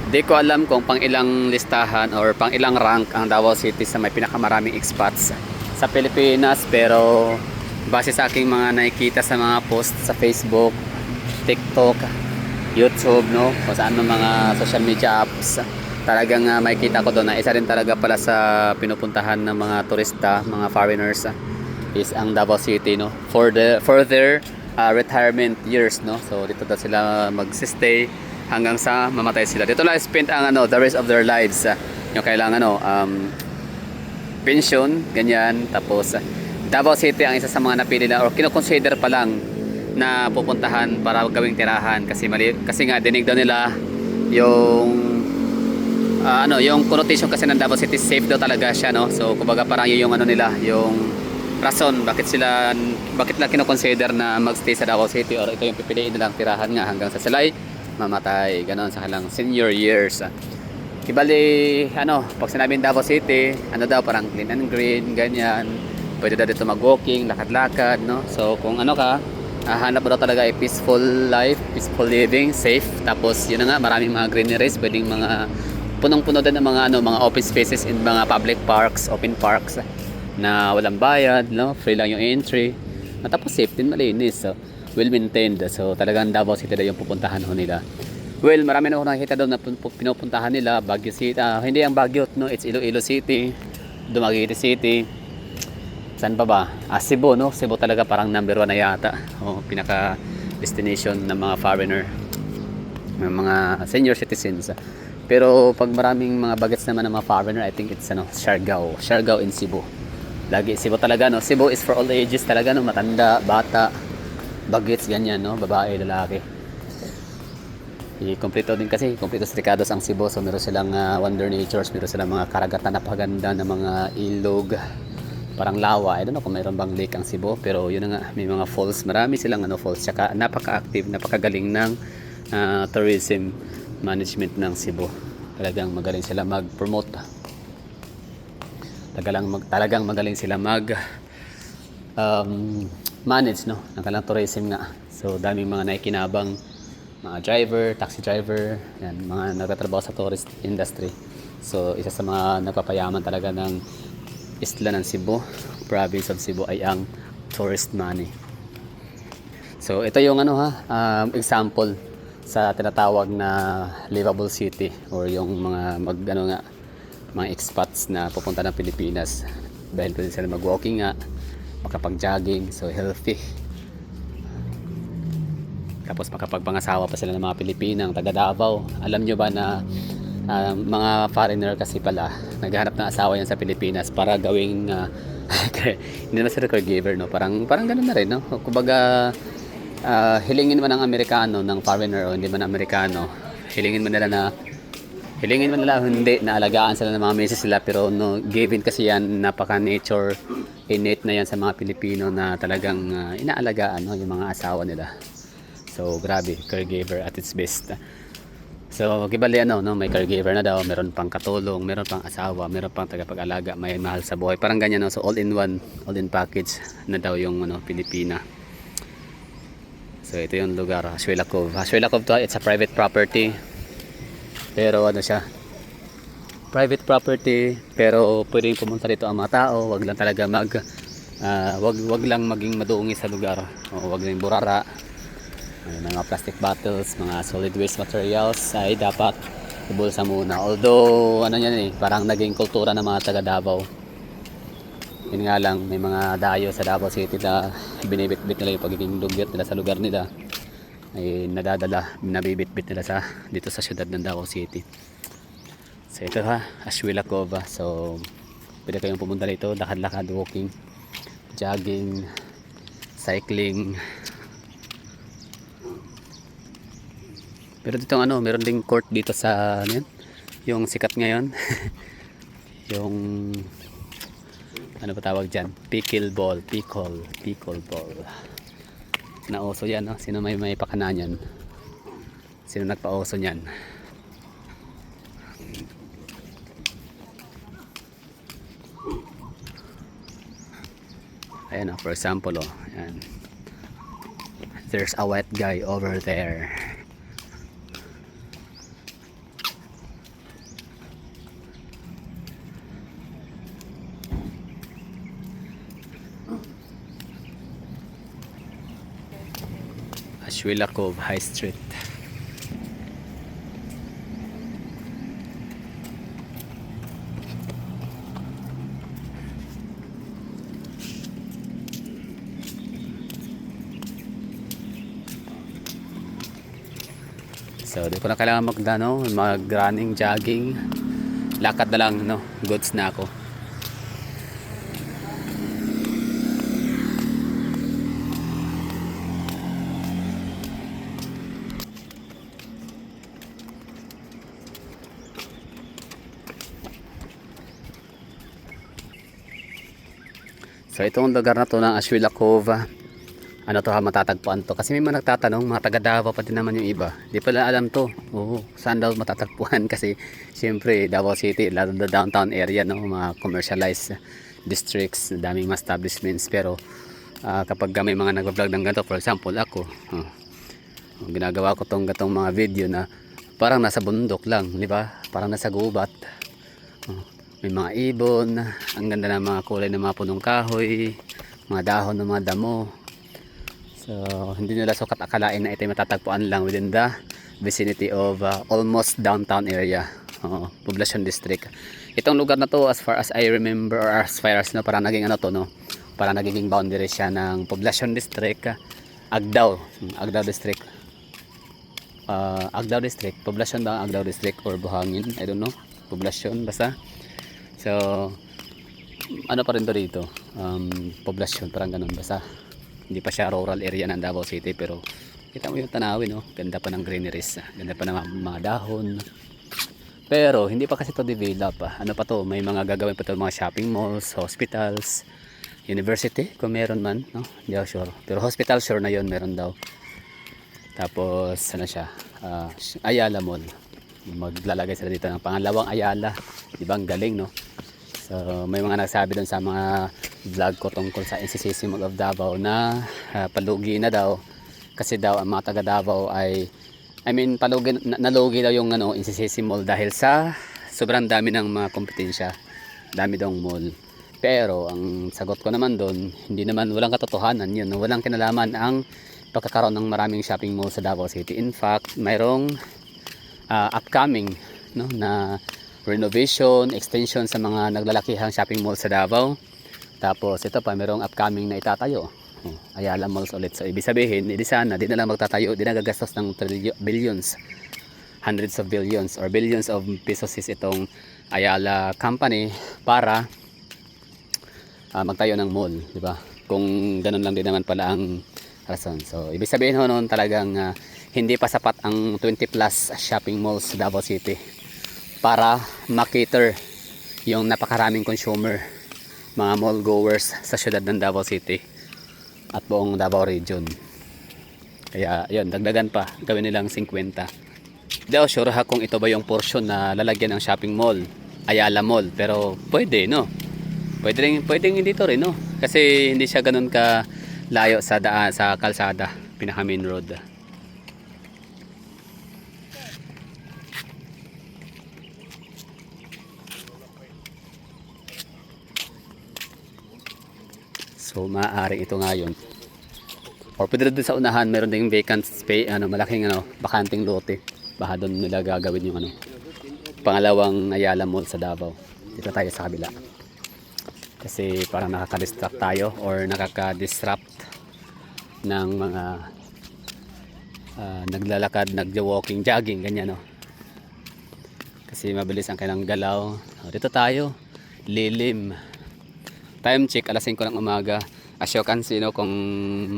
Di ko alam kung pang ilang listahan or pang ilang rank ang Davao City sa may pinakamaraming expats sa Pilipinas, pero base sa aking mga nakikita sa mga post sa Facebook, TikTok, YouTube, no, kung saan ng mga social media apps, talagang makikita ko doon na isa rin talaga pala sa pinupuntahan ng mga turista, mga foreigners, is ang Davao City, no, for their retirement years, no. So dito daw sila magsistay hanggang sa mamatay sila. Dito lang spend ang the rest of their lives, yung kailangan pension, ganyan. Tapos Davao City ang isa sa mga napili na or kino-consider pa lang na pupuntahan para gawing tirahan, kasi nga dinig daw nila yung yung connotation kasi ng Davao City, safe daw talaga siya, no. So kumbaga parang yung nila, yung rason bakit lang kino-consider na magstay sa Davao City, or ito yung pipiliin nilang tirahan nga hanggang sa sila'y mamatay, ganon, sa kanilang senior years. Ibali, pag sinabing Davao City, daw, parang clean and green, ganyan. Pwede daw dito mag-walking, lakad-lakad, no? So, kung hanap mo daw talaga ay peaceful life, peaceful living, safe. Tapos, yun na nga, maraming mga greeneries, pwedeng mga punong-puno din ng mga open spaces in mga public parks, open parks, na walang bayad, no? Free lang yung entry. At tapos, safe din, malinis. So, well maintained. So, talagang Davao City daw yung pupuntahan ho nila. Well, marami na ako nakikita doon na pinupuntahan nila. Baguio City, hindi ang Baguio, no? It's Iloilo City, Dumaguete City. Saan pa ba? Cebu, no? Cebu talaga parang number 1 na yata. Pinaka destination ng mga foreigner, ng mga senior citizens. Pero pag maraming mga bagets naman ng mga foreigner, I think it's Siargao in Cebu. Lagi Cebu talaga, no? Cebu is for all ages talaga, no? Matanda, bata, bagets, ganyan, no? Babae, lalaki. Kompleto din kasi, kompleto strikados ang Cebu. So meron silang wonder natures, meron silang mga karagatan na paganda na mga ilog, parang lawa. I don't know kung mayroon bang lake ang Cebu, pero yun na nga, may mga falls, marami silang falls. Tsaka napaka-active, napakagaling ng tourism management ng Cebu. Talagang magaling sila mag-promote. Talagang magaling sila manage, no, ng kanilang tourism nga. So daming mga naikinabang, mga driver, taxi driver, yan, mga nagtatrabaho sa tourist industry. So isa sa mga nagpapayaman talaga ng isla ng Cebu, province of Cebu, ay ang tourist money. So ito yung example sa tinatawag na livable city, or yung mga mga expats na pupunta ng Pilipinas dahil pwede sila mag-walking nga, makapag-jogging, so healthy. Tapos makapagpangasawa pa sila ng mga Pilipinang taga Davao. Alam nyo ba na mga foreigner kasi pala naghahanap ng asawa yan sa Pilipinas para gawing hindi na sila caregiver, no? Parang ganoon na rin, no? Kumbaga hilingin man ng Amerikano, ng foreigner, o hindi man Amerikano, hilingin man nila hindi na alagaan sila ng mga misis sila, pero no, given kasi yan, napaka nature innate na yan sa mga Pilipino na talagang inaalagaan, no, yung mga asawa nila. So grabe, caregiver at its best. So kibali may caregiver na daw, meron pang katulong, meron pang asawa, meron pang tagapag-alaga, may mahal sa buhay, parang ganyan, no? So all in one, all in package na daw yung Pilipina. So ito yung lugar, Hacienda Cove. Hacienda Cove to, it's a private property. Pero siya, private property, pero pwedeng pumunta dito ang mga tao. Wag lang talaga wag lang maging madungi sa lugar, o wag lang burara. Mga plastic bottles, mga solid waste materials ay dapat ibulsa muna. Although parang naging kultura ng mga taga Davao. Yun nga lang, may mga dayo sa Davao City na binibitbit nila yung pagiging dugyot nila sa lugar nila, ay nabibitbit nila dito sa syudad ng Davao City. So ito Hacienda Cove. So pwede kayong pumunta dito, lakad-lakad, walking, jogging, cycling. Pero dito meron ding court dito sa yung sikat ngayon. Yung ba tawag dyan? Pickleball. Nauso yan, no? Sino may pakana yan? Sino nagpa-uso yan? Ayan, for example, ayan. There's a white guy over there. Ashwila Cove High Street. So di ko na kailangan mag running, jogging, lakad na lang, no, goods na ako. So itong lugar na to ng Ashwila Cove, ano to ha, matatagpuan to. Kasi may mga nagtatanong, mga taga Davao pa din naman yung iba. Di pala alam to. Oo, saan daw matatagpuan? Kasi siyempre Davao City, lalo na downtown area, no, mga commercialized districts, daming mga establishments. Pero kapag may mga nag-vlog ng ganito, for example ako, ginagawa ko tong mga video na parang nasa bundok lang, di ba? Parang nasa gubat. May mga ibon, ang ganda ng mga kulay ng mga punong kahoy, mga dahon ng mga damo. So hindi nila sukat akalain na ito ay matatagpuan lang within the vicinity of almost downtown area, Poblacion District. Itong lugar na to, as far as I remember, or as far as, no, parang naging ano to, no, parang naging boundary siya ng Poblacion District, Agdao District, Agdao District, Poblacion ba Agdao District or Buhangin, I don't know, Poblacion basta. So ano pa rin to dito, Poblacion, parang ganun basta. Hindi pa siya rural area ng Davao City, pero kita mo yung tanawin, no? Ganda pa ng greeneries, ganda pa ng mga dahon. Pero hindi pa kasi to develop. Ano pa to, may mga gagawin pa to, mga shopping malls, hospitals, university kung meron man, no? Hindi ako sure, pero hospital sure na yon, meron daw. Tapos ano siya, Ayala Mall, maglalagay sila dito ng pangalawang Ayala, di ba? Ang galing, no? So may mga nagsabi doon sa mga vlog ko tungkol sa NCCC Mall of Davao na palugi na daw, kasi daw ang mga taga Davao ay, I mean, palugi, nalugi daw yung NCCC Mall dahil sa sobrang dami ng mga kompetensya, dami daw mall. Pero ang sagot ko naman doon, hindi naman, walang katotohanan yun, walang kinalaman ang pagkakaroon ng maraming shopping mall sa Davao City. In fact, mayroong upcoming, no, na renovation, extension sa mga naglalakihang shopping mall sa Davao. Tapos ito pa, mayroong upcoming na itatayo, Ayala Malls ulit. So ibig sabihin, hindi sana, di na lang magtatayo, di na gagastos ng billions, hundreds of billions or billions of pesos is itong Ayala company para magtayo ng mall, di ba? Kung ganun lang din naman pala ang rason. So ibig sabihin ho noon talagang hindi pa sapat ang 20 plus shopping malls sa Davao City para makater yung napakaraming consumer, mga mall goers sa syudad ng Davao City at buong Davao region. Kaya yun, dagdagan pa, gawin nilang 50. Hindi ako sure ha kung ito ba yung portion na lalagyan ng shopping mall, Ayala Mall, pero pwede, no? Pwedeng dito rin, no? Kasi hindi siya ganun ka layo sa daan, sa kalsada, pinaka main road. So maaari ito ngayon. Or pwede doon sa unahan, meron ding vacant space, malaking bakanting lote. Baka doon nila gagawin yung pangalawang Ayala Mall sa Davao. Dito tayo sa kabila. Kasi parang nakaka-distract tayo or nakaka-disrupt ng mga naglalakad, nagja-walking, jogging, ganyan, no. Kasi mabilis ang kailang galaw. Dito tayo, lilim. Time check, alas 5 ng umaga. As you can see, no, kung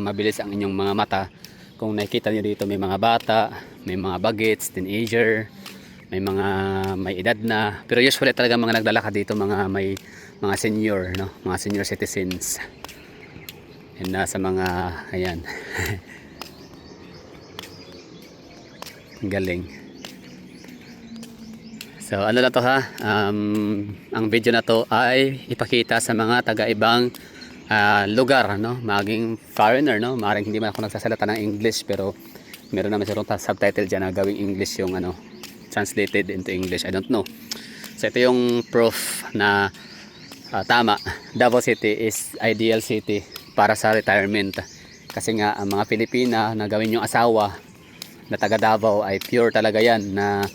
mabilis ang inyong mga mata, kung nakikita niyo dito, may mga bata, may mga bagets, teenager, may mga may edad na. Pero usually talaga mga naglalakad dito, mga senior, no, mga senior citizens. Yan na sa mga, ayan. Galing. So ano na to ha, ang video na to ay ipakita sa mga taga-ibang lugar, no, maging foreigner, no, maaaring hindi man ako nagsasalita ng English, pero meron naman silang subtitle dyan na gawing English yung translated into English, I don't know. So ito yung proof na tama, Davao City is ideal city para sa retirement. Kasi nga ang mga Pilipina na gawin yung asawa na taga Davao ay pure talaga yan na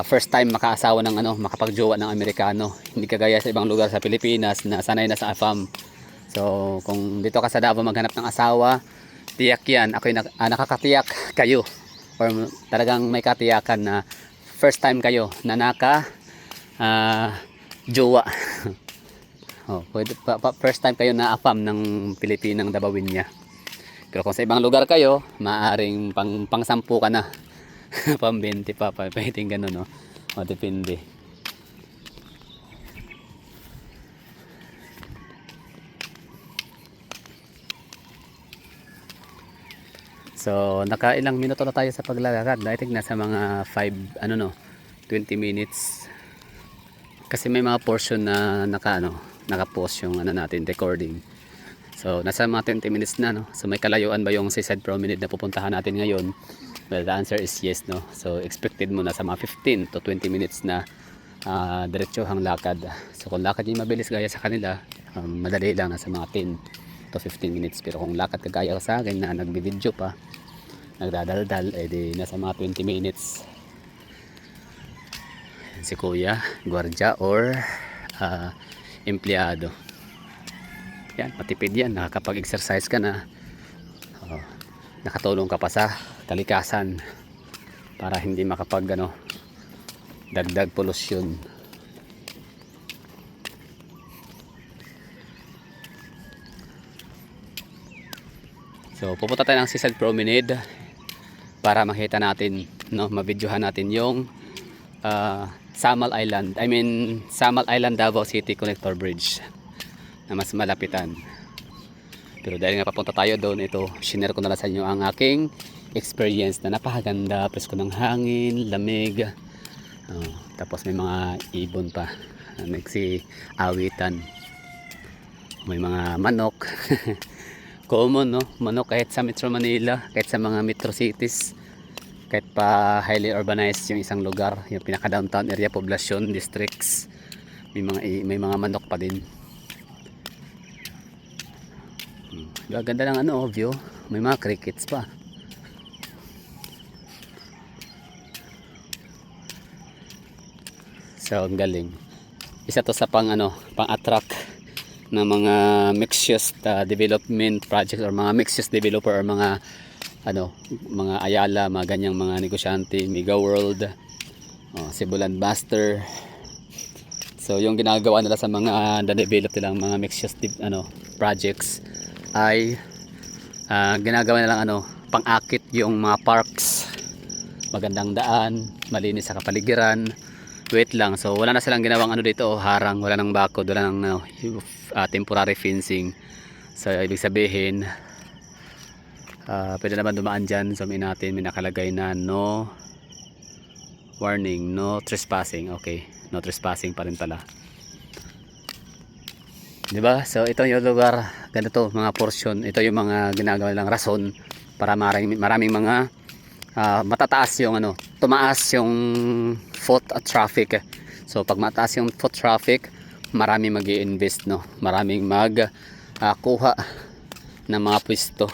first time makaasawa ng makapagjowa ng Amerikano. Hindi kagaya sa ibang lugar sa Pilipinas na sanay na sa AFAM. So kung dito ka sa Davao maghanap ng asawa, tiyak yan. Ako'y nakakatiyak kayo. Or talagang may katiyakan na first time kayo na jowa. First time kayo na AFAM ng Pilipinang Dabawin niya. Pero kung sa ibang lugar kayo, maaring pang 10 ka na. Pang 20 pa, pwedeng gano'n, no? O, depende. So, nakailang minuto na tayo sa paglalakad. I think nasa mga 20 minutes. Kasi may mga portion na naka-pause yung natin, recording. So, nasa mga 20 minutes na, no? So, may kalayuan ba yung Seaside Promenade na pupuntahan natin ngayon? Well, the answer is yes, no? So, expected mo na sa mga 15 to 20 minutes na diretsohang lakad. So, kung lakad yung mabilis gaya sa kanila, madali lang, nasa mga 10 to 15 minutes. Pero kung lakad kagaya sa akin na nagbi-video pa, nagdadaldal, edi nasa mga 20 minutes. Si Kuya, gwardiya or empleyado. Yan, matipid yan, nakakapag-exercise ka na, nakatulong ka pa sa kalikasan para hindi makapag dagdag polusyon. So pupunta tayo ng Seaside Promenade para makita natin, mabidyohan natin yung Samal Island, Samal Island Davao City Connector Bridge na mas malapitan. Pero dahil nga papunta tayo doon, ito shinare ko na lang sa inyo ang aking experience na napakaganda, presko ng hangin, lamig, tapos may mga ibon pa, awitan, may mga manok. Common, no? Manok kahit sa Metro Manila, kahit sa mga metro cities, kahit pa highly urbanized yung isang lugar, yung pinaka downtown area, poblasyon, districts, may mga manok pa din. Ganda ng view. May mga crickets pa. So ang galing. Isa to sa pang-attract ng mga mixed-use development projects or mga mixed-use developer or mga Ayala, mga ganyang mga negosyante, Mega World, Cebulan Buster. So yung ginagawa nila sa mga na-develop nilang mga mixed-use projects ay ginagawa nilang pang-akit yung mga parks, magandang daan, malinis sa kapaligiran. Wait lang, so wala na silang ginawang dito, harang, wala nang bakod, wala nang temporary fencing. So ibig sabihin pwede naman dumaan dyan. So may nakalagay na no warning, no trespassing. Okay, no trespassing pa rin pala, diba? So ito yung lugar, ganito mga portion, ito yung mga ginagawa lang rason para maraming mga matataas yung tumaas yung foot traffic. So pag mataas yung foot traffic, maraming mag-i-invest, maraming kuha ng mga pwesto.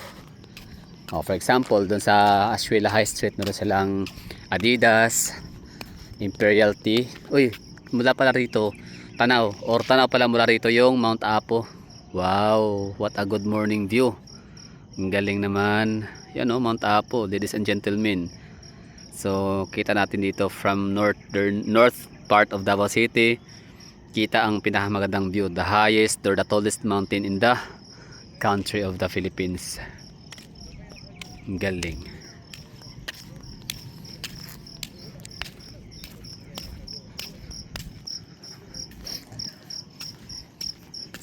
For example, doon sa Ashuela High Street, meron silang Adidas, Imperial Tea. Uy, mula pala rito tanaw pala mula rito yung Mount Apo. Wow, what a good morning view. Ang galing naman. Yan Mount Apo, ladies and gentlemen. So kita natin dito from north part of Davao City, kita ang pinakamagandang view, the highest or the tallest mountain in the country of the Philippines. Ang galing.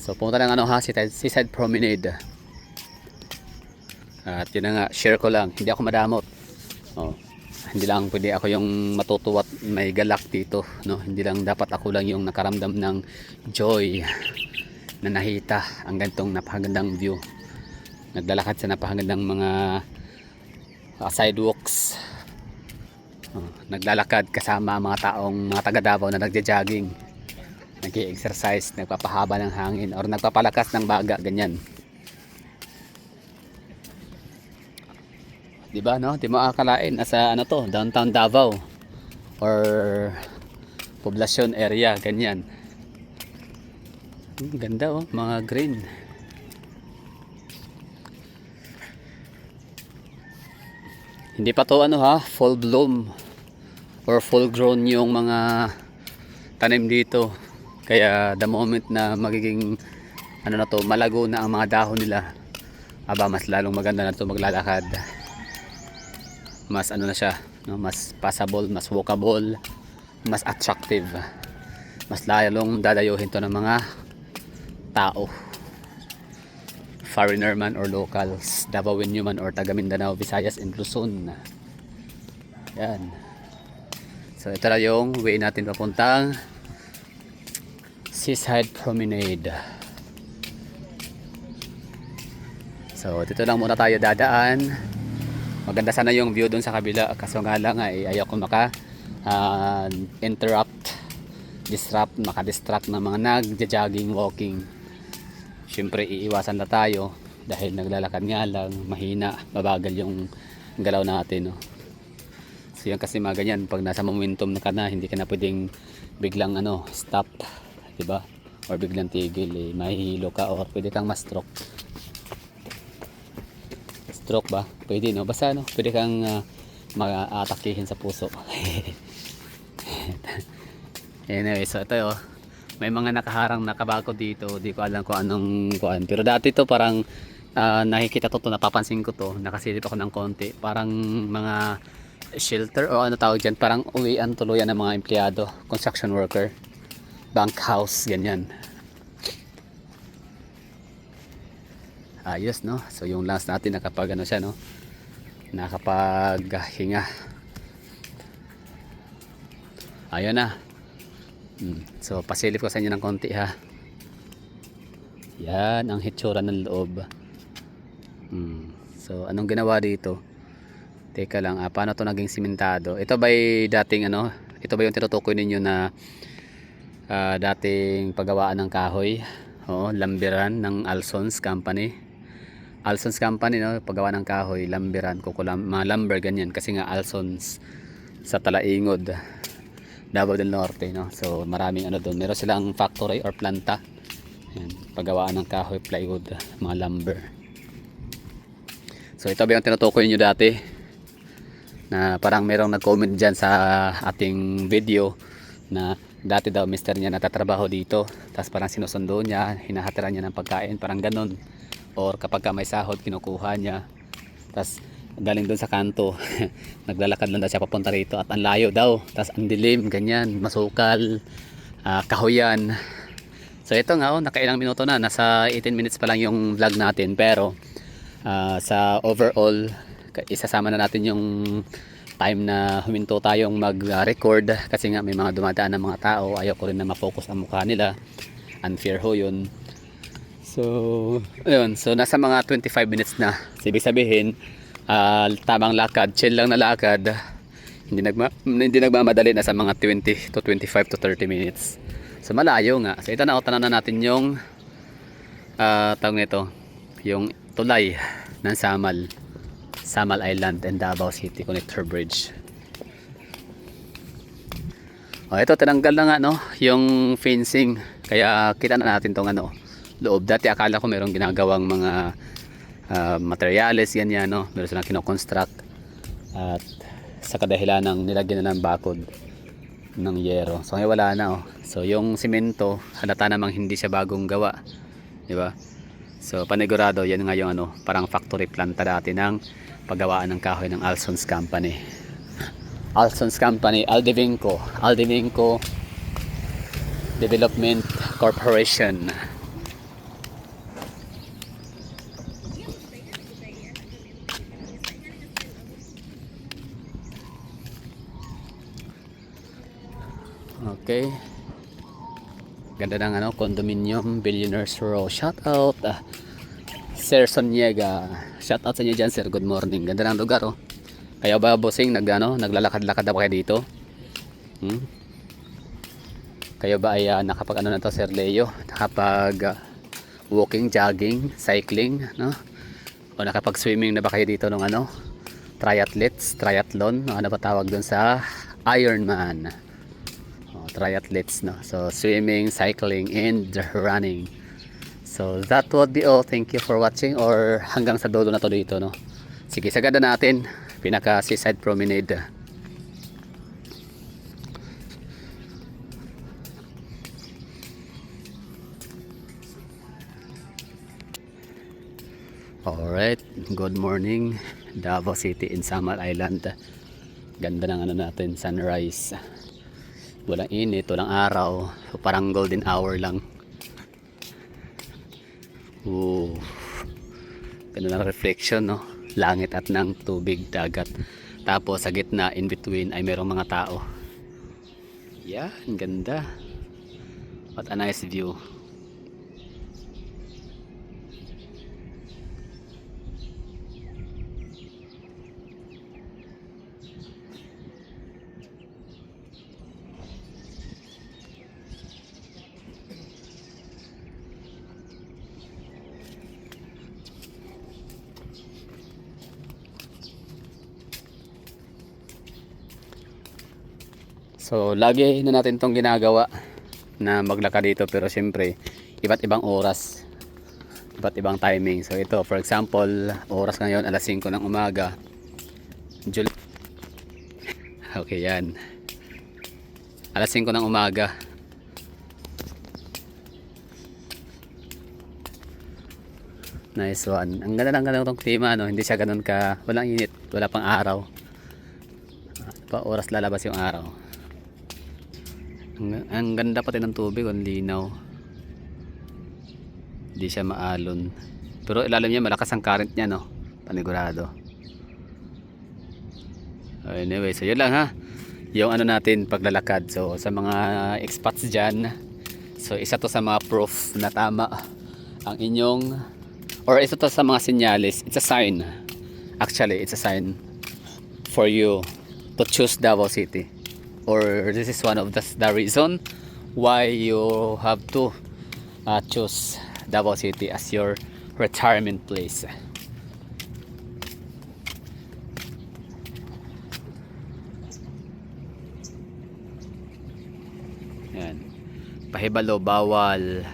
So pumunta ng Seaside Promenade. At yun na nga, share ko lang, hindi ako madamot. Hindi lang pwede ako yung matutuwa at may galak dito, hindi lang dapat ako lang yung nakaramdam ng joy na nakita ang ganitong napakagandang view. Naglalakad sa napakagandang mga sidewalks. Naglalakad kasama mga taong mga taga Davao na nagja-jogging, nag-i-exercise, nagpapahaba ng hangin or nagpapalakas ng baga, ganyan. 'Di ba, no? Di mo akalain nasa ano to, downtown Davao or poblasyon area, ganyan. Ganda oh, mga green. Hindi pa to ano ha, full bloom or full grown yung mga tanim dito. Kaya the moment na magiging ano na to, malago na ang mga dahon nila, aba mas lalong maganda na to maglalakad. Mas ano na siya, no? Mas passable, mas walkable, mas attractive. Mas lalong dadayuhin to ng mga tao, foreigner man or locals, Davaoenyo man or taga Mindanao, Visayas and Luzon. Yan. So ito na yung way natin papuntang Seaside Promenade. So dito lang muna tayo dadaan. Maganda sana yung view dun sa kabila, kaso nga lang ay ayaw ko maka-distract ng mga nagja-jogging, walking. Siyempre iiwasan na tayo dahil naglalakad nga lang, mahina, mabagal yung galaw natin, no? So yan kasi mga ganyan, pag nasa momentum na ka na, hindi ka na pwedeng biglang stop, diba? Or biglang tigil, mahihilo ka or pwede kang ma-stroke. Stroke ba? Pwede, no? Basta pwede kang ma-atakihin sa puso. Anyway, so ito may mga nakaharang na kabako dito, di ko alam kung anong kuan, pero dati to parang nakikita to, napapansin ko to, nakasilip ako ng konti, parang mga shelter o ano tawag dyan, parang uwian tuluyan ng mga empleyado, construction worker, bank house, ganyan. Ayos, no? So yung last natin nakapag siya, no? Nakapaghinga. Ayun na. So pasilip ko sa inyo ng konti ha. Yan ang hitsura ng loob. So anong ginawa dito? Teka lang, paano to naging simentado? Ito ba'y dating ito ba yung tinutukoy ninyo na dating paggawaan ng kahoy? Oo, lambiran ng Alsons Company. Alsons Company, no, paggawa ng kahoy, lambiran, mga lumber ganyan, kasi nga Alsons sa Talaingod, Davao del Norte, no. So maraming doon, meron silang factory or planta. Yan, paggawaan ng kahoy, plywood, mga lumber. So ito ba yung tinutukoy niyo dati? Na parang merong nag-comment diyan sa ating video na dati daw mister niya natatrabaho dito, tapos parang sinusundo niya, hinahatiran niya ng pagkain, parang ganon. Or kapag may sahod, kinukuha niya, tapos galing doon sa kanto naglalakad lang daw siya papunta rito, at ang layo daw, tapos ang dilim, ganyan, masukal, kahoyan. So ito nga, nakailang minuto na, nasa 18 minutes pa lang yung vlog natin, pero sa overall, isasama na natin yung time na huminto tayong mag-record, kasi nga may mga dumadaan ng mga tao, ayaw ko rin na ma-focus ang mukha nila, unfair ho yun. So, ayun. So, nasa mga 25 minutes na. So, ibig sabihin, tamang lakad, chill lang na lakad. Hindi nagmamadali, na sa mga 20 to 25 to 30 minutes. So, malayo nga. So, ito na, tanan na natin yung tawag nito, yung tulay ng Samal Island and Davao City Connector Bridge. Ito, tinanggal na nga, no, yung fencing. Kaya kita na natin tong loob. Dati akala ko merong ginagawang mga materyales ganyan, no? Meron silang kino-construct, at sa kadahilan ng nilagyan na ng bakod ng yero. So ngayon wala na, So yung simento, halata namang hindi siya bagong gawa, di ba? So panigurado yan nga yung parang factory planta dati ng paggawaan ng kahoy ng Alsons Company. Alsons Company, Aldevinco Development Corporation. Okay. Ganda ng condominium, Billionaires Row. Shout out Sir Soniega. Shout out sa inyo dyan, sir. Good morning. Ganda ng lugar, Kaya ba, bossing, naglalakad-lakad na ba kayo dito? Kayo ba ay nakapag na to, Sir Leo? Nakapag walking, jogging, cycling, no? O nakapag swimming na ba kayo dito nung triathlon, ano ba tawag doon sa Ironman. Triathletes, no? So swimming, cycling, and running. So that would be all. Thank you for watching, or hanggang sa dulo na to dito, no? Sige, sagada natin pinaka seaside promenade. Alright, good morning Davao City in Samar Island. Ganda ng ano natin, sunrise. Walang init, walang araw, so parang golden hour lang. Ooh, ganda ng reflection, no? Langit at ng tubig, dagat. Tapos sa gitna, in between, ay merong mga tao. Yeah, ang ganda. What a nice view. So lagi na natin tong ginagawa na maglakad dito, pero syempre iba't ibang oras, iba't ibang timing. So ito, for example, oras ngayon alas 5 ng umaga. Okay, yan. Alas 5 ng umaga. Nice one. Ang ganda ng ganitong klima, no? Hindi siya ganun ka, walang init, wala pang araw. Pa oras lalabas yung araw. Ang ganda pati ng tubig, ang linaw. Hindi siya maalon. Pero ilalim niya malakas ang current niya, no? Panigurado. Anyway, so yun lang, ha. Yung ano natin paglalakad. So sa mga expats dyan, so isa to sa mga proof na tama ang inyong, or isa to sa mga senyales. It's a sign. Actually, it's a sign for you to choose Davao City. Or this is one of the reason why you have to choose Davao City as your retirement place. Yan. Pahibalo, bawal.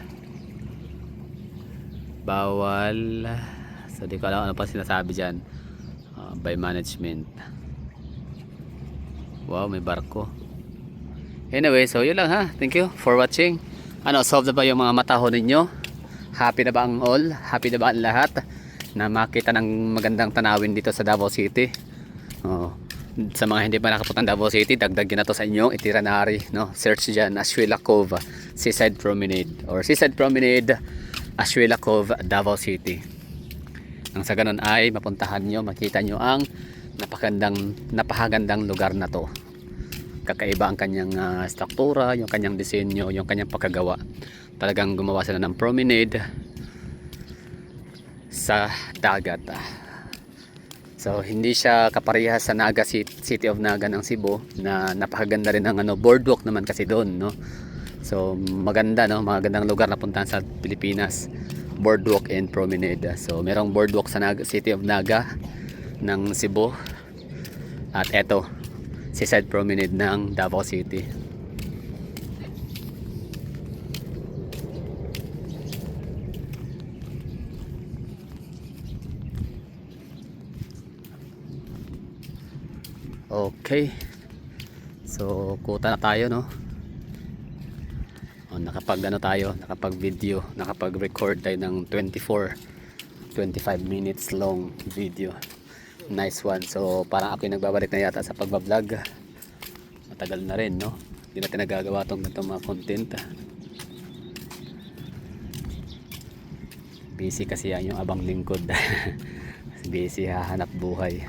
So di ko alam ano pa sinasabi dyan. By management. Wow, may barko. Anyway, so yun lang, ha. Thank you for watching. Ano, solve na ba yung mga mataho ninyo? Happy na ba ang all? Happy na ba ang lahat na makita ng magandang tanawin dito sa Davao City? Sa mga hindi pa nakapunta ng Davao City, dagdag na to sa inyong itinerary, no? Search dyan, Ashuela Cove Seaside Promenade, or Seaside Promenade Ashuela Cove, Davao City. Nang sa ganun ay mapuntahan nyo, makita nyo ang napakagandang lugar na to. Kakaiba ang kanyang struktura, yung kanyang disenyo, yung kanyang pagkagawa. Talagang gumawa sila ng promenade sa dagat. So hindi siya kaparehas sa Naga City of Naga ng Cebu, na napakaganda rin ang boardwalk naman kasi doon, no. So maganda, no, magandang lugar na puntahan sa Pilipinas, boardwalk and promenade. So merong boardwalk sa City of Naga ng Cebu, at eto Seaside Promenade ng Davao City. Okay, so kuta na tayo, no. Nakapag video, nakapag record tayo ng 25 minutes long video. Nice one. So parang ako yung nagbabalik na yata sa pagbablog. Matagal na rin, no? Hindi natin nagagawa itong ganitong mga content. Busy kasi yan yung abang lingkod. Busy, hahanap buhay.